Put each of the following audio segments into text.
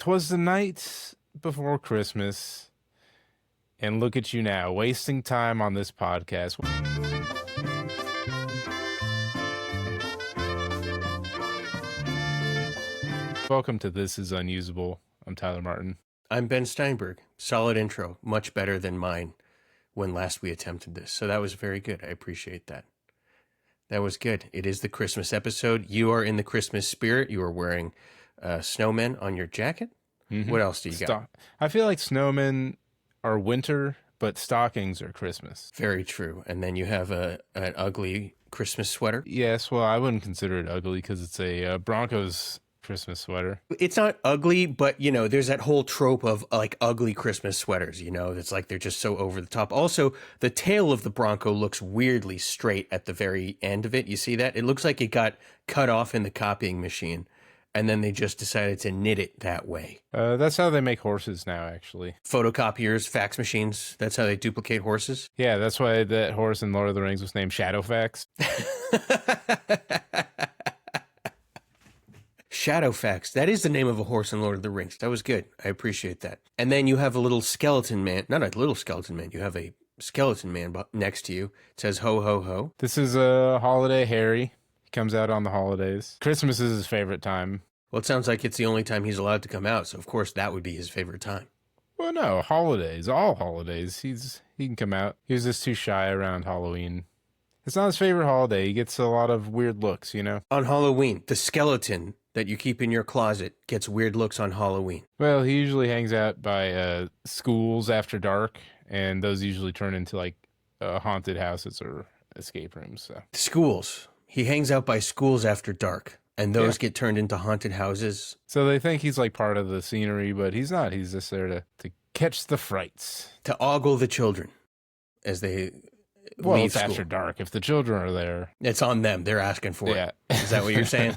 'Twas the night before Christmas, and look at you now, wasting time on this podcast. Welcome to This Is Unusable. I'm Tyler Martin. I'm Ben Steinberg. Solid intro, much better than mine when last we attempted this. So that was very good. I appreciate that. That was good. It is the Christmas episode. You are in the Christmas spirit. You are wearing snowmen on your jacket. Mm-hmm. What else do you got? I feel like snowmen are winter, but stockings are Christmas. Very true. And then you have an ugly Christmas sweater. Yes, well, I wouldn't consider it ugly because it's a Broncos Christmas sweater. It's not ugly, but, you know, there's that whole trope of, like, ugly Christmas sweaters, you know? It's like they're just so over the top. Also, the tail of the Bronco looks weirdly straight at the very end of it. You see that? It looks like it got cut off in the copying machine, and then they just decided to knit it that way. That's how they make horses now, actually. Photocopiers, fax machines, that's how they duplicate horses? Yeah, that's why that horse in Lord of the Rings was named Shadowfax. Shadowfax. That is the name of a horse in Lord of the Rings. That was good. I appreciate that. And then you have a little skeleton man. Not a little skeleton man. You have a skeleton man next to you. It says ho, ho, ho. This is a holiday Harry. He comes out on the holidays. Christmas is his favorite time. Well, it sounds like it's the only time he's allowed to come out. So, of course, that would be his favorite time. Well, no, holidays. All holidays. He can come out. He was just too shy around Halloween. It's not his favorite holiday. He gets a lot of weird looks, you know? On Halloween, the skeleton that you keep in your closet gets weird looks on Halloween. Well, he usually hangs out by schools after dark, and those usually turn into like haunted houses or escape rooms. So schools. He hangs out by schools after dark, and those get turned into haunted houses. So they think he's like part of the scenery, but he's not. He's just there to catch the frights. To ogle the children as they leave it's school. After dark. If the children are there, it's on them. They're asking for it. Is that what you're saying?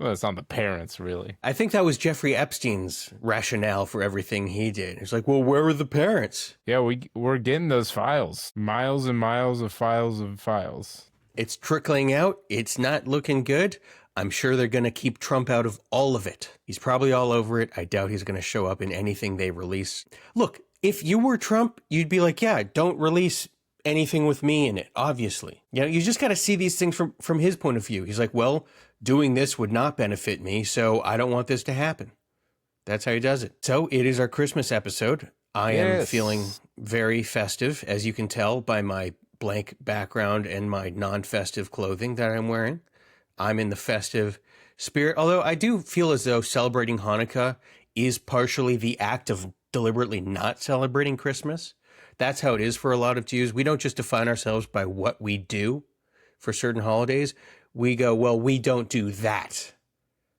Well, it's on the parents, really. I think that was Jeffrey Epstein's rationale for everything he did. It's like, well, where were the parents? Yeah, we're getting those files. Miles and miles of files of files. It's trickling out. It's not looking good. I'm sure they're going to keep Trump out of all of it. He's probably all over it. I doubt he's going to show up in anything they release. Look, if you were Trump, you'd be like, yeah, don't release anything with me in it, obviously. You know, you just got to see these things from his point of view. He's like, well, doing this would not benefit me, so I don't want this to happen. That's how he does it. So it is our Christmas episode. I am feeling very festive, as you can tell by my blank background and my non-festive clothing that I'm wearing. I'm in the festive spirit, although I do feel as though celebrating Hanukkah is partially the act of deliberately not celebrating Christmas. That's how it is for a lot of Jews. We don't just define ourselves by what we do for certain holidays. We go, well, we don't do that.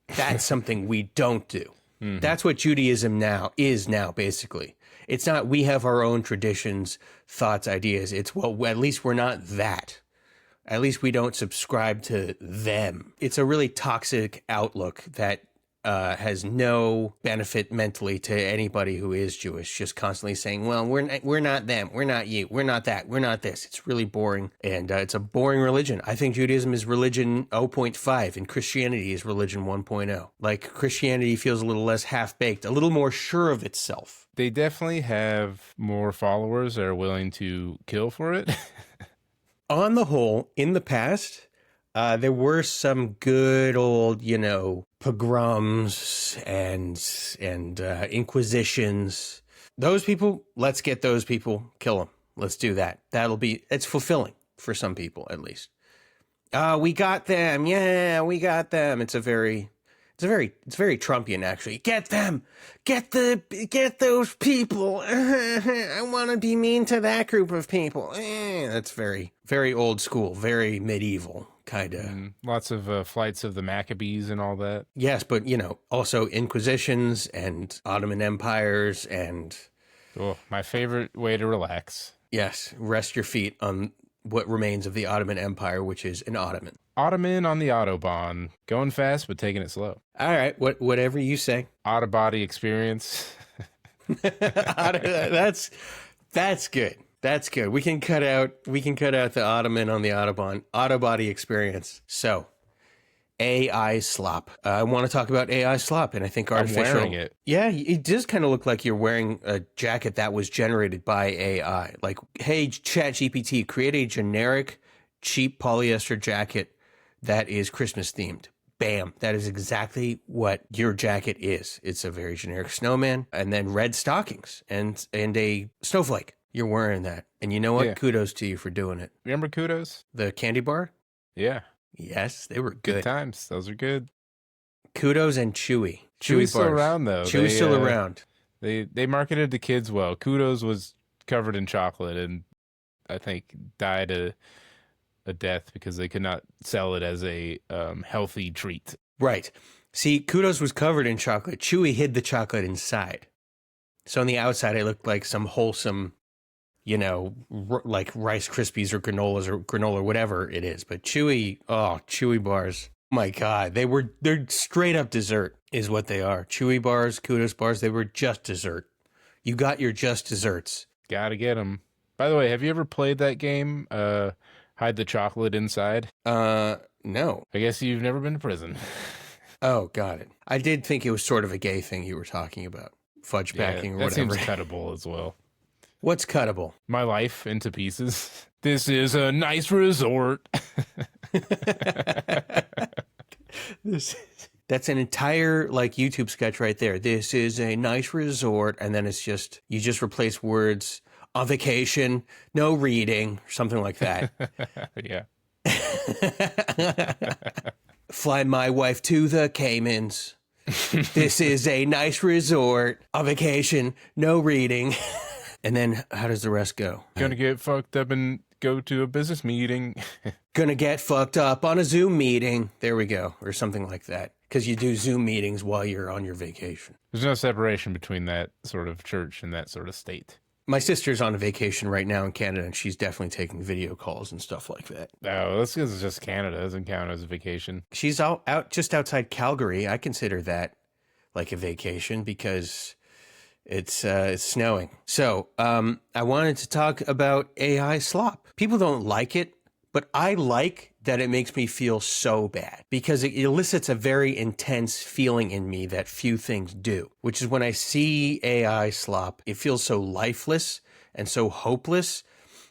That's something we don't do. Mm-hmm. That's what Judaism is now, basically. It's not we have our own traditions, thoughts, ideas. It's, well, at least we're not that. At least we don't subscribe to them. It's a really toxic outlook that has no benefit mentally to anybody who is Jewish, just constantly saying, well, we're not them, we're not you, we're not that, we're not this. It's really boring, and it's a boring religion. I think Judaism is religion 0.5, and Christianity is religion 1.0. Like, Christianity feels a little less half-baked, a little more sure of itself. They definitely have more followers that are willing to kill for it. On the whole, in the past, there were some good old, pogroms and inquisitions. Those people, let's get those people, kill them. Let's do that. It's fulfilling for some people, at least. We got them. Yeah, we got them. It's very Trumpian, actually. Get them. Get those people. I want to be mean to that group of people. That's very, very old school, very medieval, kind of. Lots of flights of the Maccabees and all that. Yes, but, also Inquisitions and Ottoman empires and... Oh, my favorite way to relax. Yes, rest your feet on what remains of the Ottoman Empire, which is an Ottoman. Ottoman on the Autobahn. Going fast, but taking it slow. All right, whatever you say. Auto-body experience. That's good. That's good. We can cut out the Ottoman on the Autobahn. Auto-body experience. So, AI slop. I want to talk about AI slop, and I think I'm artificial. wearing it. Yeah, it does kind of look like you're wearing a jacket that was generated by AI. Like, hey, ChatGPT, create a generic, cheap polyester jacket that is Christmas themed. Bam. That is exactly what your jacket is. It's a very generic snowman, and then red stockings and a snowflake. You're wearing that. And you know what? Yeah. Kudos to you for doing it. Remember Kudos? The candy bar? Yeah. Yes, they were Good good. times. Those are good. Kudos and Chewy. Chewy's still bars. around though. Chewy's still around. They marketed to kids well. Kudos was covered in chocolate and I think died a death because they could not sell it as a healthy treat. Right. See, Kudos was covered in chocolate. Chewy hid the chocolate inside. So on the outside, it looked like some wholesome, like Rice Krispies or granola, whatever it is. But Chewy, Chewy bars. My God, they're straight up dessert is what they are. Chewy bars, Kudos bars, they were just dessert. You got your just desserts. Gotta get them. By the way, have you ever played that game, Hide the Chocolate Inside? No. I guess you've never been to prison. Oh, got it. I did think it was sort of a gay thing you were talking about. Fudge packing or that whatever. seems cuttable as well. What's cuttable? My life into pieces. This is a nice resort. That's an entire YouTube sketch right there. This is a nice resort, and then it's you just replace words on vacation, no reading, something like that. Yeah. Fly my wife to the Caymans. This is a nice resort on vacation, no reading. And then how does the rest go? Gonna get fucked up and go to a business meeting. Gonna get fucked up on a Zoom meeting. There we go. Or something like that. Because you do Zoom meetings while you're on your vacation. There's no separation between that sort of church and that sort of state. My sister's on a vacation right now in Canada, and she's definitely taking video calls and stuff like that. Oh, that's because it's just Canada. It doesn't count as a vacation. She's out just outside Calgary. I consider that like a vacation because it's snowing. So I wanted to talk about AI slop. People don't like it, but I like that it makes me feel so bad because it elicits a very intense feeling in me that few things do, which is when I see AI slop, it feels so lifeless and so hopeless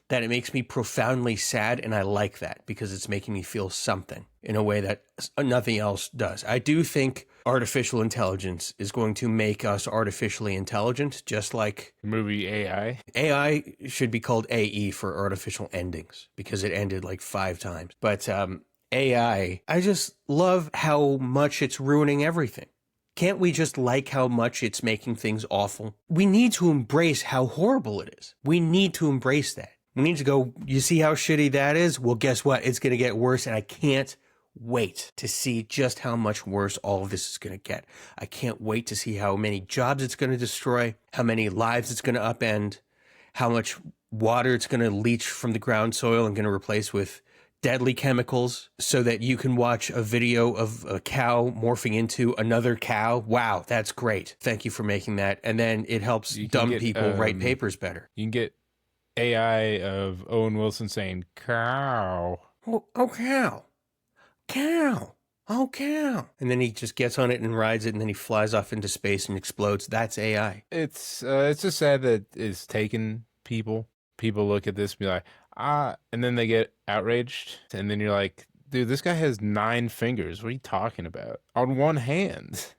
that it makes me profoundly sad. And I like that because it's making me feel something in a way that nothing else does. I do think artificial intelligence is going to make us artificially intelligent, just like Movie AI. AI should be called AE for artificial endings because it ended like 5 times. But AI, I just love how much it's ruining everything. Can't we just like how much it's making things awful? We need to embrace how horrible it is. We need to embrace that. We need to go, you see how shitty that is? Well, guess what? It's going to get worse, and I can't wait to see just how much worse all of this is going to get. I can't wait to see how many jobs it's going to destroy, how many lives it's going to upend, how much water it's going to leach from the ground soil and going to replace with deadly chemicals so that you can watch a video of a cow morphing into another cow. Wow, that's great. Thank you for making that. And then it helps dumb people write papers better. You can get AI of Owen Wilson saying, cow. Oh, cow. Cow. Oh, cow. And then he just gets on it and rides it, and then he flies off into space and explodes. That's AI. It's just sad that it's taken people. People look at this and be like, and then they get outraged. And then you're like, dude, this guy has 9 fingers. What are you talking about? On one hand.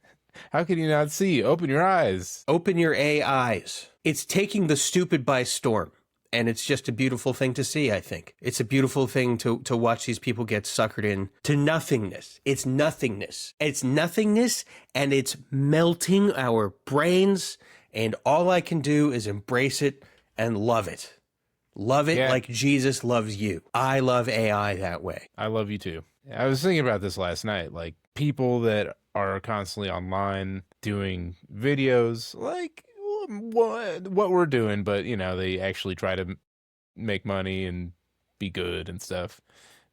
How can you not see? Open your eyes. Open your AIs. It's taking the stupid by storm. And it's just a beautiful thing to see, I think. It's a beautiful thing to watch these people get suckered in to nothingness. It's nothingness. It's nothingness, and it's melting our brains. And all I can do is embrace it and love it. Love it like Jesus loves you. I love AI that way. I love you too. I was thinking about this last night. Like, people that are constantly online doing videos, like what we're doing, but they actually try to make money and be good and stuff,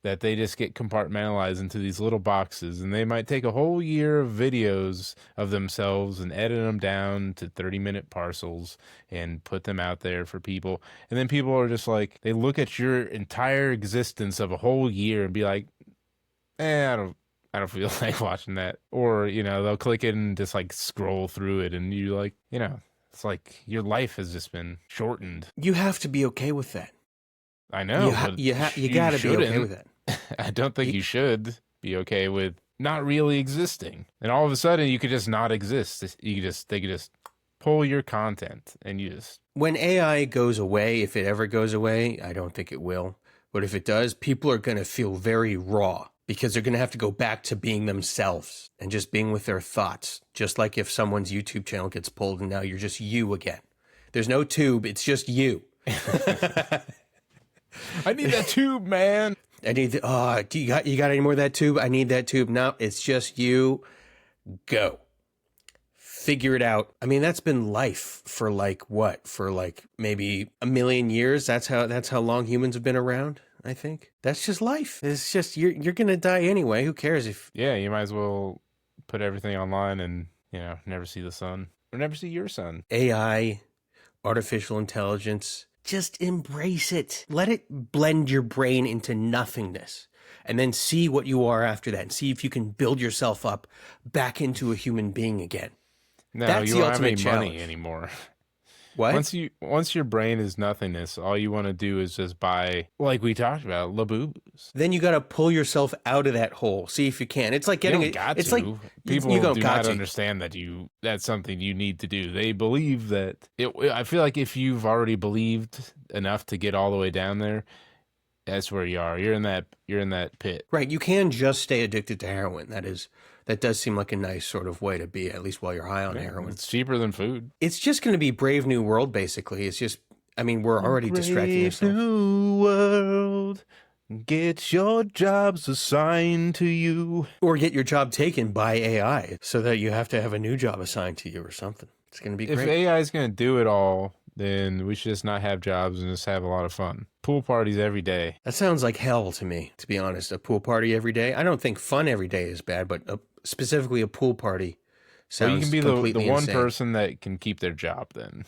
that they just get compartmentalized into these little boxes, and they might take a whole year of videos of themselves and edit them down to 30-minute parcels and put them out there for people. And then people are just like, they look at your entire existence of a whole year and be like, I don't feel like watching that. Or, they'll click it and just like scroll through it and you like, it's like your life has just been shortened. You have to be okay with that. I know, but You you got to be okay with shouldn't. that. I don't think you should be okay with not really existing. And all of a sudden you could just not exist. They could just pull your content and you just. When AI goes away, if it ever goes away, I don't think it will. But if it does, people are going to feel very raw because they're going to have to go back to being themselves and just being with their thoughts. Just like if someone's YouTube channel gets pulled and now you're just you again. There's no tube. It's just you. I need that tube, man. I need you got any more of that tube? I need that tube. No, it's just you. Go. Figure it out. I mean, that's been life for like what? For like maybe 1 million years. That's how long humans have been around, I think. That's just life. It's just you're gonna die anyway. Who cares if Yeah, you might as well put everything online and, never see the sun. Or never see your son. AI, artificial intelligence, just embrace it. Let it blend your brain into nothingness. And then see what you are after that. And see if you can build yourself up back into a human being again. No, That's you the don't have any ultimate challenge. money anymore. What? Once your brain is nothingness, all you want to do is just buy, like we talked about, Labubu's. Then you got to pull yourself out of that hole. See if you can. It's like getting You don't got it's to. like People you don't do got not to. understand that that's something you need to do. They believe that I feel like if you've already believed enough to get all the way down there, that's where you are. You're in that pit. Right. You can just stay addicted to heroin. That does seem like a nice sort of way to be, at least while you're high on heroin. It's cheaper than food. It's just going to be Brave New World, basically. It's just, I mean, we're already distracting Brave ourselves. New World, get your jobs assigned to you. Or get your job taken by AI so that you have to have a new job assigned to you or something. It's going to be great. If AI is going to do it all, then we should just not have jobs and just have a lot of fun. Pool parties every day. That sounds like hell to me, to be honest. A pool party every day. I don't think fun every day is bad, but specifically a pool party sounds Well, you can be completely the one insane. person that can keep their job then.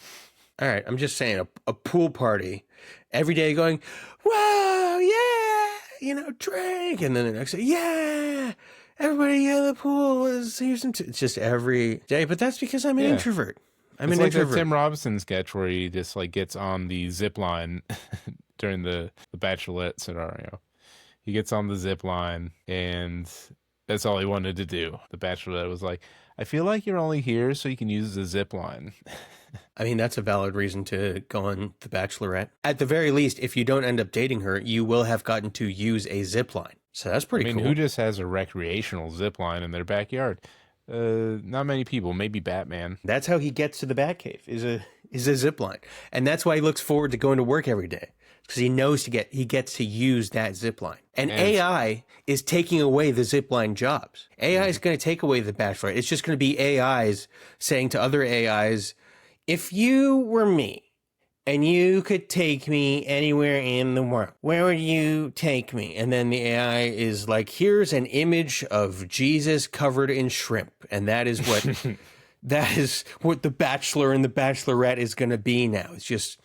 All right, I'm just saying a pool party every day going, wow, yeah, drink. And then the next day, yeah, everybody in the pool is here's some. It's just every day, but that's because I'm an introvert. It's like the Tim Robinson sketch where he just like gets on the zip line during the Bachelorette scenario. He gets on the zip line and that's all he wanted to do. The Bachelorette was like, I feel like you're only here so you can use the zip line. I mean, that's a valid reason to go on The Bachelorette. At the very least, if you don't end up dating her, you will have gotten to use a zip line. So that's pretty cool. Who just has a recreational zip line in their backyard? Not many people, maybe Batman. That's how he gets to the Batcave, is a zip line. And that's why he looks forward to going to work every day. Because he knows he gets to use that zip line. And AI is taking away the zip line jobs. AI is going to take away the Bachelorette. It's just going to be AIs saying to other AIs, if you were me and you could take me anywhere in the world, where would you take me? And then the AI is like, here's an image of Jesus covered in shrimp. And that is what the Bachelor and the Bachelorette is going to be now. It's just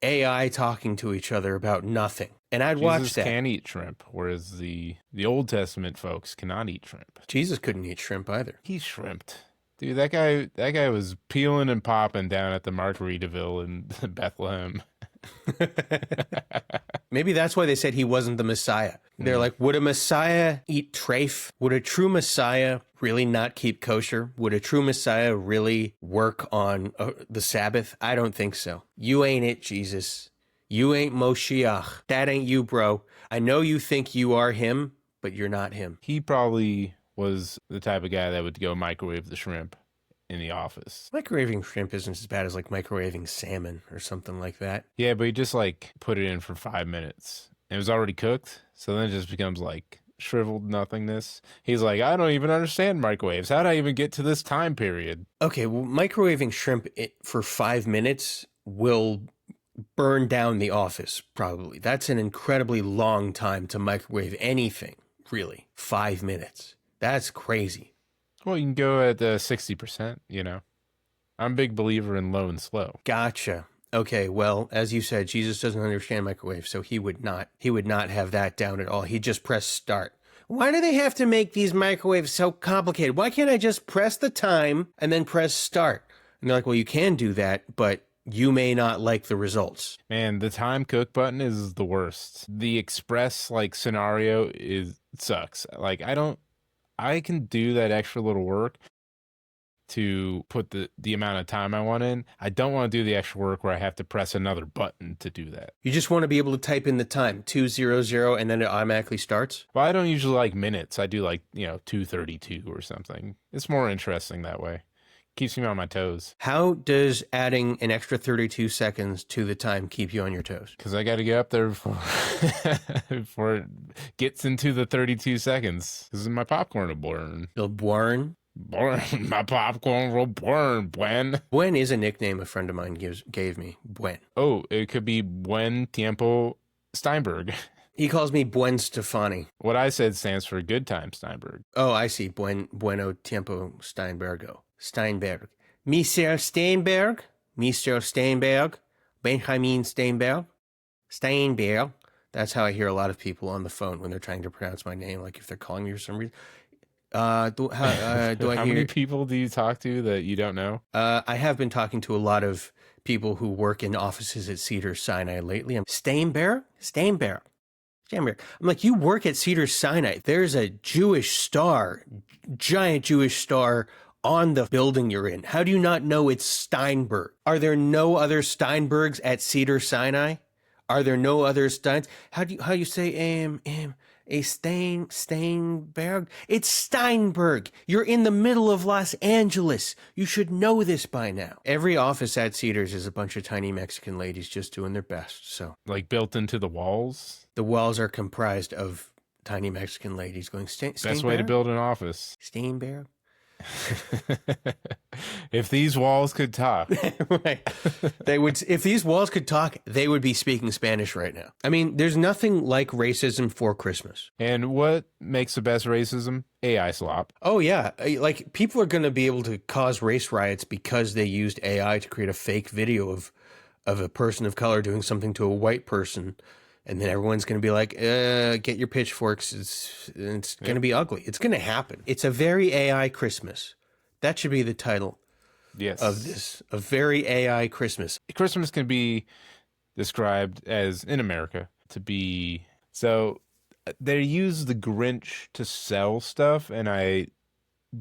AI talking to each other about nothing. And I'd watch that. Jesus can eat shrimp, whereas the Old Testament folks cannot eat shrimp. Jesus couldn't eat shrimp either. He shrimped. Dude, that guy was peeling and popping down at the Margaritaville in Bethlehem. Maybe that's why they said he wasn't the Messiah. They're like, would a Messiah eat treif? Would a true Messiah really not keep kosher? Would a true Messiah really work on the Sabbath? I don't think so. You ain't it, Jesus. You ain't Moshiach. That ain't you, bro. I know you think you are him, but you're not him. He probably was the type of guy that would go microwave the shrimp in the office. Microwaving shrimp isn't as bad as like microwaving salmon or something like that. Yeah, but he just like put it in for 5 minutes. It was already cooked, so then it just becomes like shriveled nothingness. He's like, I don't even understand microwaves. How'd I even get to this time period? Okay, well, microwaving shrimp for 5 minutes will burn down the office, probably. That's an incredibly long time to microwave anything, really. 5 minutes. That's crazy. Well, you can go at 60%, I'm a big believer in low and slow. Gotcha. Okay, well, as you said, Jesus doesn't understand microwave, so he would not have that down at all. He'd just press start. Why do they have to make these microwaves so complicated? Why can't I just press the time and then press start? And they're like, well, you can do that, but you may not like the results. Man, the time cook button is the worst. The express like scenario sucks. Like I can do that extra little work to put the amount of time I want in. I don't want to do the extra work where I have to press another button to do that. You just want to be able to type in the time, 200, and then it automatically starts? Well, I don't usually like minutes. I do like, 232 or something. It's more interesting that way. Keeps me on my toes. How does adding an extra 32 seconds to the time keep you on your toes? Because I got to get up there before, before it gets into the 32 seconds. Because my popcorn will burn. It'll burn? Burn. My popcorn will burn, Buen. Buen is a nickname a friend of mine gave me. Buen. Oh, it could be Buen Tiempo Steinberg. He calls me Buen Stefani. What I said stands for Good Time Steinberg. Oh, I see. Bueno Tiempo Steinbergo. Steinberg. Mr. Steinberg. Mr. Steinberg. Benjamin Steinberg. Steinberg. That's how I hear a lot of people on the phone when they're trying to pronounce my name, like if they're calling me for some reason. Do I How hear? many people do you talk to that you don't know? I have been talking to a lot of people who work in offices at Cedar Sinai lately. I'm Steinberg. I'm like, you work at Cedar Sinai. There's a Jewish star, giant Jewish star on the building you're in. How do you not know it's Steinberg? Are there no other Steinbergs at Cedar Sinai? Are there no other Steins? How you say a Steinberg? It's Steinberg. You're in the middle of Los Angeles. You should know this by now. Every office at Cedars is a bunch of tiny Mexican ladies just doing their best. So, Like built into the walls? the walls are comprised of tiny Mexican ladies going, Best way to build an office. Steinberg? If these walls could talk. Right. They would, if these walls could talk, they would be speaking Spanish right now. I mean, there's nothing like racism for Christmas. And what makes the best racism? AI slop. Oh, yeah. Like, people are going to be able to cause race riots because they used AI to create a fake video of a person of color doing something to a white person. And then everyone's going to be like, get your pitchforks. It's going to be ugly. It's going to happen. It's a very AI Christmas. That should be the title of this. A very AI Christmas. Christmas can be described as, in America, to be... So they use the Grinch to sell stuff, and I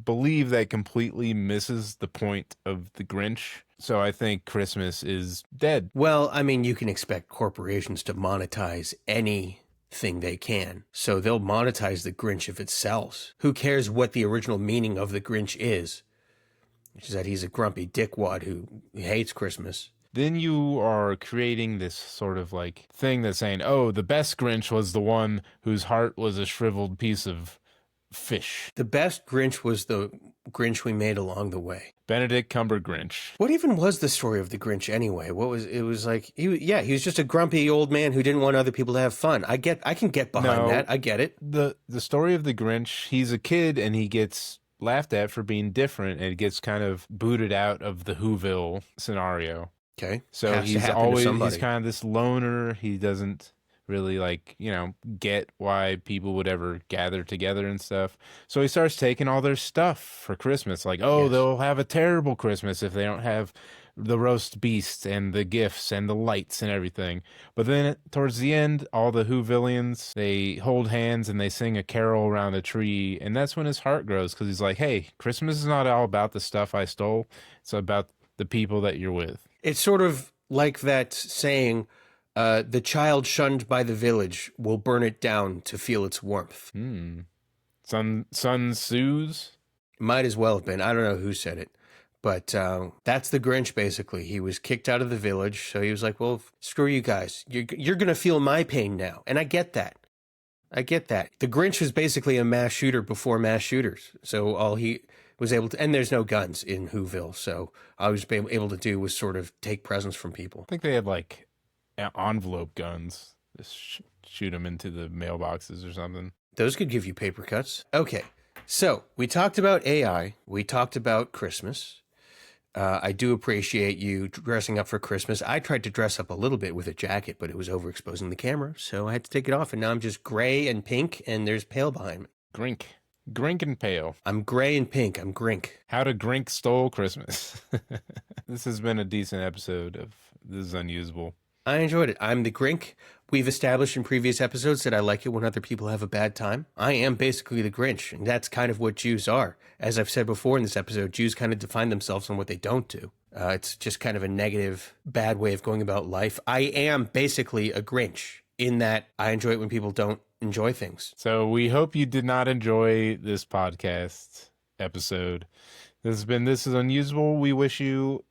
believe that completely misses the point of the Grinch. So I think Christmas is dead. Well, I mean, you can expect corporations to monetize anything they can. So they'll monetize the Grinch if it sells. Who cares what the original meaning of the Grinch is? Which is that he's a grumpy dickwad who hates Christmas. Then you are creating this sort of like thing that's saying, oh, the best Grinch was the one whose heart was a shriveled piece of fish. The best Grinch was the Grinch we made along the way. Benedict Cumbergrinch. What even was the story of the Grinch anyway? It was like, he was just a grumpy old man who didn't want other people to have fun. I can get behind that. I get it. The story of the Grinch, he's a kid and he gets laughed at for being different and gets kind of booted out of the Whoville scenario. Okay. So he's kind of this loner. He doesn't really get why people would ever gather together and stuff. So he starts taking all their stuff for Christmas. Like, oh, they'll have a terrible Christmas if they don't have the roast beast and the gifts and the lights and everything. But then towards the end, all the Whovillians, they hold hands and they sing a carol around a tree. And that's when his heart grows, because he's like, hey, Christmas is not all about the stuff I stole. It's about the people that you're with. It's sort of like that saying, the child shunned by the village will burn it down to feel its warmth. Sun Tzu's? Might as well have been. I don't know who said it. But that's the Grinch, basically. He was kicked out of the village, so he was like, well, screw you guys. You're going to feel my pain now. And I get that. The Grinch was basically a mass shooter before mass shooters. So all he was able to... And there's no guns in Whoville, so all he was able to do was sort of take presents from people. I think they had, envelope guns. Just shoot them into the mailboxes or something. Those could give you paper cuts. Okay, so we talked about AI. We talked about Christmas. I do appreciate you dressing up for Christmas. I tried to dress up a little bit with a jacket, but it was overexposing the camera, so I had to take it off. And now I'm just gray and pink, and there's pale behind me. Grink. Grink and pale. I'm gray and pink. I'm Grink. How to Grink stole Christmas. This has been a decent episode of This is Unusable. I enjoyed it. I'm the Grink. We've established in previous episodes that I like it when other people have a bad time. I am basically the Grinch, and that's kind of what Jews are. As I've said before in this episode, Jews kind of define themselves on what they don't do. It's just kind of a negative, bad way of going about life. I am basically a Grinch in that I enjoy it when people don't enjoy things. So we hope you did not enjoy this podcast episode. This has been This is Unusable. We wish you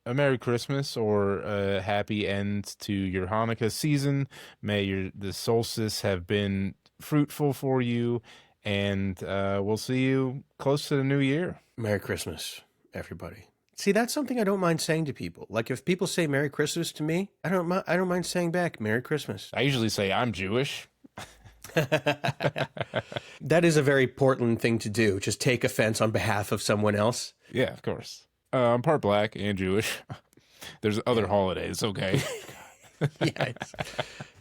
a Merry Christmas or a happy end to your Hanukkah season. May the solstice have been fruitful for you, and we'll see you close to the new year. Merry Christmas, everybody. See, that's something I don't mind saying to people. Like if people say Merry Christmas to me, I don't mind saying back Merry Christmas. I usually say I'm Jewish. That is a very Portland thing to do. Just take offense on behalf of someone else. Yeah, of course. I'm part black and Jewish. There's other holidays, okay? Yeah,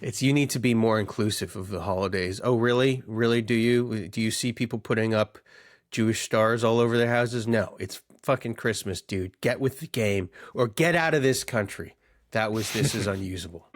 it's you need to be more inclusive of the holidays. Oh, really? Really? Do you see people putting up Jewish stars all over their houses? No, it's fucking Christmas, dude. Get with the game or get out of this country. This is Unusable.